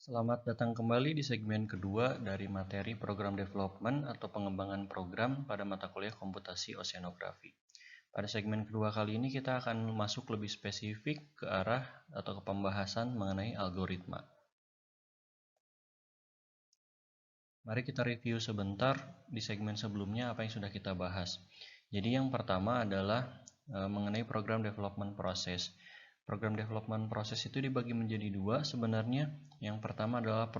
Selamat datang kembali di segmen kedua dari materi program development atau pengembangan program pada mata kuliah komputasi oceanografi. Pada segmen kedua kali ini kita akan masuk lebih spesifik ke arah atau ke pembahasan mengenai algoritma. Mari kita review sebentar di segmen sebelumnya apa yang sudah kita bahas. Jadi yang pertama adalah mengenai program development process. Program development process itu dibagi menjadi dua sebenarnya. Yang pertama adalah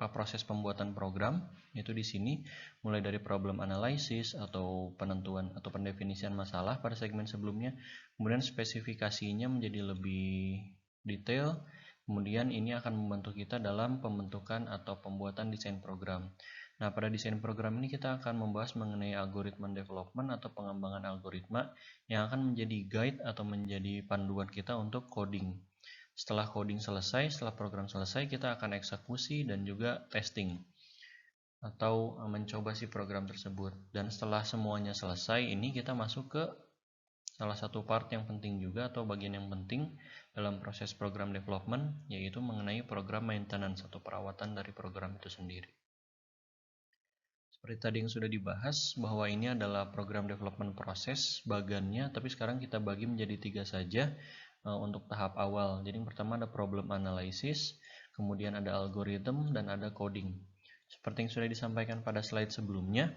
proses pembuatan program, yaitu di sini mulai dari problem analysis atau penentuan atau pendefinisian masalah pada segmen sebelumnya. Kemudian spesifikasinya menjadi lebih detail. Kemudian ini akan membantu kita dalam pembentukan atau pembuatan desain program. Nah, pada desain program ini kita akan membahas mengenai algoritma development atau pengembangan algoritma yang akan menjadi guide atau menjadi panduan kita untuk coding. Setelah coding selesai, setelah program selesai, kita akan eksekusi dan juga testing atau mencoba si program tersebut. Dan setelah semuanya selesai, ini kita masuk ke salah satu part yang penting juga atau bagian yang penting dalam proses program development, yaitu mengenai program maintenance atau perawatan dari program itu sendiri. Seperti tadi yang sudah dibahas, bahwa ini adalah program development proses bagannya, tapi sekarang kita bagi menjadi 3 saja untuk tahap awal. Jadi yang pertama ada problem analysis, kemudian ada algorithm, dan ada coding. Seperti yang sudah disampaikan pada slide sebelumnya,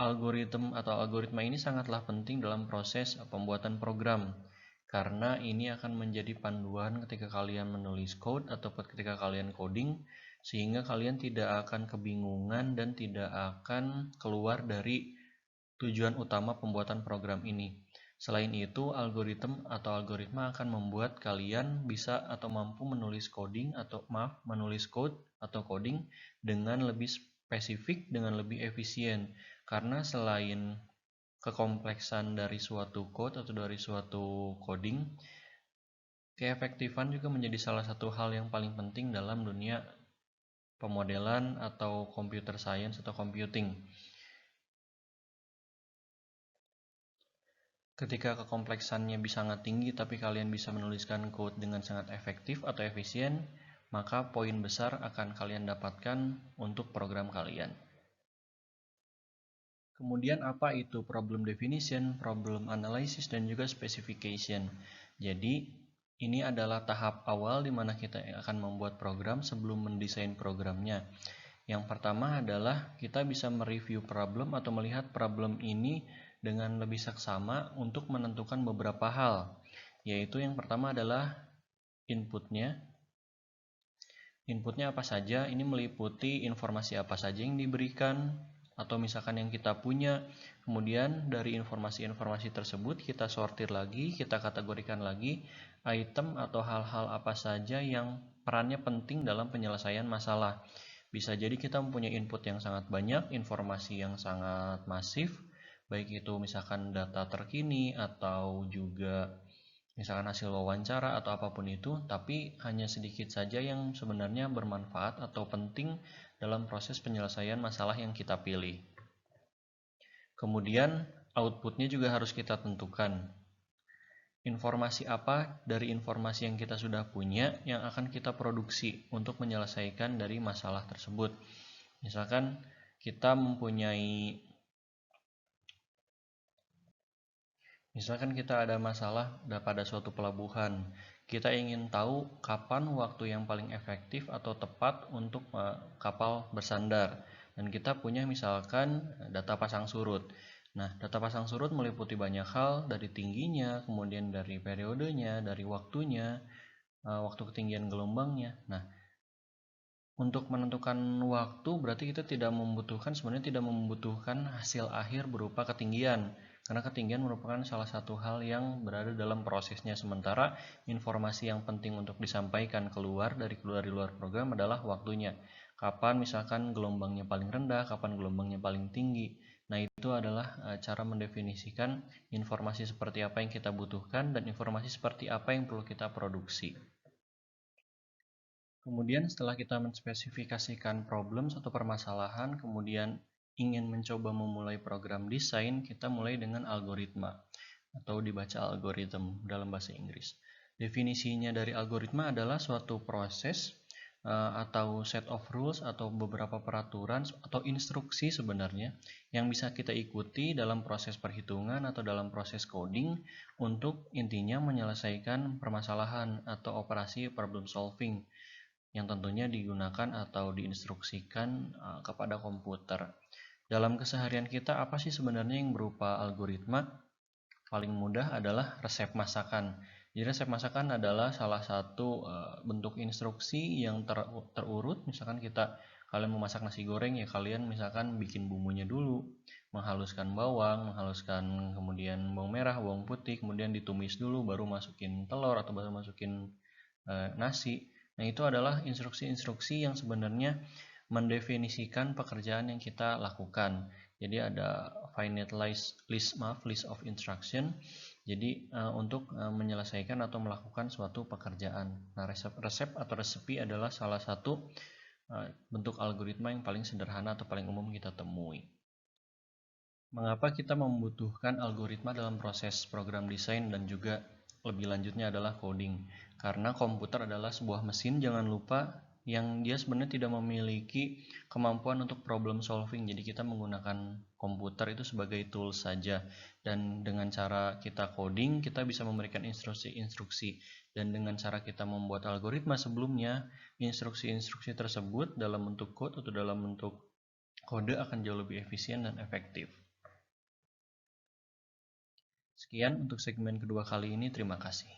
algoritma ini sangatlah penting dalam proses pembuatan program, karena ini akan menjadi panduan ketika kalian menulis code atau ketika kalian coding, sehingga kalian tidak akan kebingungan dan tidak akan keluar dari tujuan utama pembuatan program ini. Selain itu, algoritma akan membuat kalian bisa atau mampu menulis coding dengan lebih spesifik, dengan lebih efisien. Karena selain kekompleksan dari suatu code atau dari suatu coding, keefektifan juga menjadi salah satu hal yang paling penting dalam dunia pemodelan atau computer science atau computing. Ketika kekompleksannya bisa sangat tinggi tapi kalian bisa menuliskan code dengan sangat efektif atau efisien, maka poin besar akan kalian dapatkan untuk program kalian. Kemudian apa itu problem definition, problem analysis, dan juga specification. Jadi ini adalah tahap awal di mana kita akan membuat program sebelum mendesain programnya. Yang pertama adalah kita bisa mereview problem atau melihat problem ini dengan lebih seksama untuk menentukan beberapa hal. Yaitu yang pertama adalah inputnya. Inputnya apa saja? Ini meliputi informasi apa saja yang diberikan, atau misalkan yang kita punya. Kemudian dari informasi-informasi tersebut kita sortir lagi, kita kategorikan lagi item atau hal-hal apa saja yang perannya penting dalam penyelesaian masalah. Bisa jadi kita mempunyai input yang sangat banyak, informasi yang sangat masif, baik itu misalkan data terkini atau juga misalkan hasil wawancara atau apapun itu, tapi hanya sedikit saja yang sebenarnya bermanfaat atau penting dalam proses penyelesaian masalah yang kita pilih. Kemudian outputnya juga harus kita tentukan. Informasi apa dari informasi yang kita sudah punya yang akan kita produksi untuk menyelesaikan dari masalah tersebut. Misalkan kita ada masalah pada suatu pelabuhan. Kita ingin tahu kapan waktu yang paling efektif atau tepat untuk kapal bersandar. Dan kita punya misalkan data pasang surut. Nah, data pasang surut meliputi banyak hal, dari tingginya, kemudian dari periodenya, dari waktunya, waktu ketinggian gelombangnya. Nah, untuk menentukan waktu berarti kita sebenarnya tidak membutuhkan hasil akhir berupa ketinggian. Karena ketinggian merupakan salah satu hal yang berada dalam prosesnya, sementara informasi yang penting untuk disampaikan keluar dari luar program adalah waktunya. Kapan misalkan gelombangnya paling rendah, kapan gelombangnya paling tinggi. Nah, itu adalah cara mendefinisikan informasi seperti apa yang kita butuhkan dan informasi seperti apa yang perlu kita produksi. Kemudian setelah kita menspesifikasikan problem atau permasalahan, kemudian ingin mencoba memulai program desain, kita mulai dengan algoritma atau dibaca algorithm dalam bahasa Inggris. Definisinya dari algoritma adalah suatu proses atau set of rules atau beberapa peraturan atau instruksi sebenarnya yang bisa kita ikuti dalam proses perhitungan atau dalam proses coding untuk intinya menyelesaikan permasalahan atau operasi problem solving yang tentunya digunakan atau diinstruksikan kepada komputer. Dalam keseharian kita apa sih sebenarnya yang berupa algoritma? Paling mudah adalah resep masakan. Jadi resep masakan adalah salah satu bentuk instruksi yang terurut. Misalkan kalian mau masak nasi goreng ya kalian misalkan bikin bumbunya dulu, menghaluskan bawang, menghaluskan kemudian bawang merah, bawang putih, kemudian ditumis dulu baru masukin telur atau baru masukin nasi. Nah, itu adalah instruksi-instruksi yang sebenarnya mendefinisikan pekerjaan yang kita lakukan. Jadi ada finite list of instruction. Jadi untuk menyelesaikan atau melakukan suatu pekerjaan. Nah, resep atau resepi adalah salah satu bentuk algoritma yang paling sederhana atau paling umum kita temui. Mengapa kita membutuhkan algoritma dalam proses program desain dan juga lebih lanjutnya adalah coding? Karena komputer adalah sebuah mesin, jangan lupa, yang dia sebenarnya tidak memiliki kemampuan untuk problem solving. Jadi kita menggunakan komputer itu sebagai tools saja. Dan dengan cara kita coding, kita bisa memberikan instruksi-instruksi. Dan dengan cara kita membuat algoritma sebelumnya, instruksi-instruksi tersebut dalam bentuk code atau dalam bentuk kode akan jauh lebih efisien dan efektif. Sekian untuk segmen kedua kali ini, terima kasih.